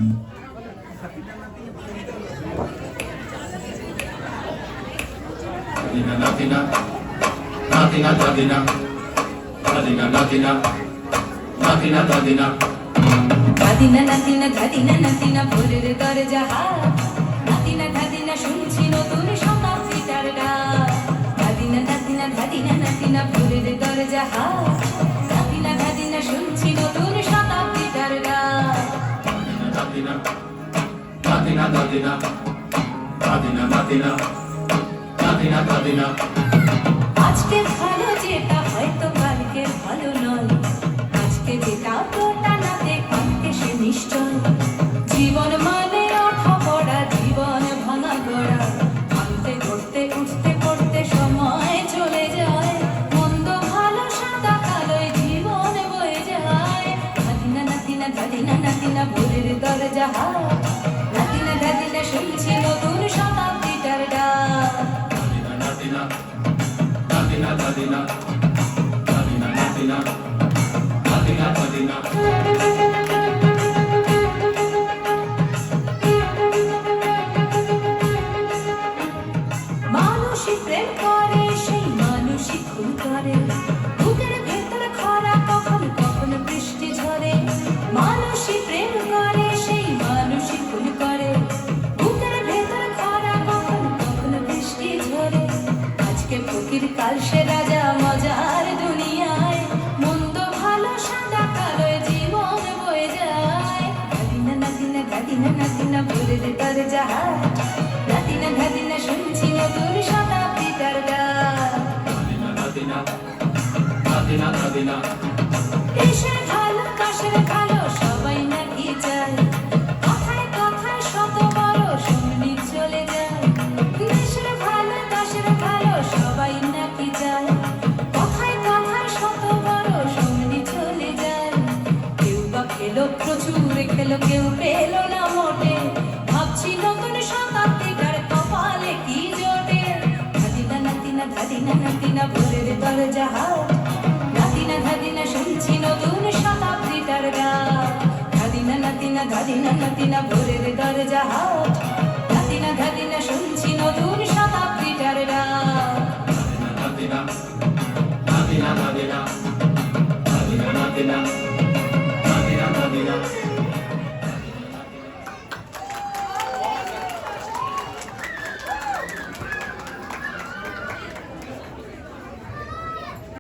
Latina, Latina, Latina, Latina, Latina, Latina, Latina. ধাদিনা নাতিনা ধাদিনা নাতিনা ভোরের দরজা হাত নাতিনা ধাদিনা শুনছি নতুন শতাব্দীটার ডাক ধাদিনা নাতিনা ধাদিনা নাতিনা ভোরের দরজা হাত নাতিনা ধাদিনা শুনছি নতুন শতাব্দীটার ডাক Latina, Latina, Latina, Latina, Latina, Latina, Latina. আজকে ভালো যেটা হয়তো কালকে ভালো নয় আজকে যেটা তোটা নাতে কালকে সে নিশ্চয় জীবন মানে ওঠা পড়া জীবন ভাঙা গড়া ভাঙতে ধরতে উঠতে পড়তে সময় চলে যায় মন্দ ভালো সাদা কালোয় জীবন বয়ে যায় ধাদিনা নাতিনা ধাদিনা নাতিনা ভোরের দরজা হাত নাতিনা ধাদিনা শুনছি নতুন শতাব্দীটার ডাক Latina, Latina, Latina, Latina, Latina, Latina, Latina. মানুষই প্রেম করে সেই মানুষই খুন করে বুকের ভেতর খরা কখন কখন বৃষ্টি ঝরে মানুষই প্রেম করে সেই মানুষই খুন করে বুকের ভেতর খরা কখন কখন বৃষ্টি ঝরে আজকে ফকির কাল সে রাজা মজার দুনিয়ায় মন্দ ভালো সাদা কালোয় জীবন বয়ে যায় ধাদিনা নাতিনা ধাদিনা নাতিনা ভোরের দরজা হাত নাতিনা ধাদিনা শুনছি নতুন শতাব্দীটার ডাক Latina, Latina, Latina. দেশের ভালো কাশের ভালো সবাই নাকি চায় কথায় কথায় শত বড় শুনি চলে যায় দেশের ভালো কাশের ভালো সবাই নাকি চায় কথায় কথায় শত বড় শুনি চলে যায় কেউ বা খেলো প্রচুর খেলো কেউ পেলো না মোটে ভাবছি নতুন শতাব্দীটার কপালে কি জোটে ধাদিনা নাতিনা ধাদিনা নাতিনা ভোরের দরজা হাত নাতিনা ধাদিনা শুনছি নতুন শতাব্দীটার ডাক ধাদিনা নাতিনা ধাদিনা নাতিনা ভোরের দরজা হাত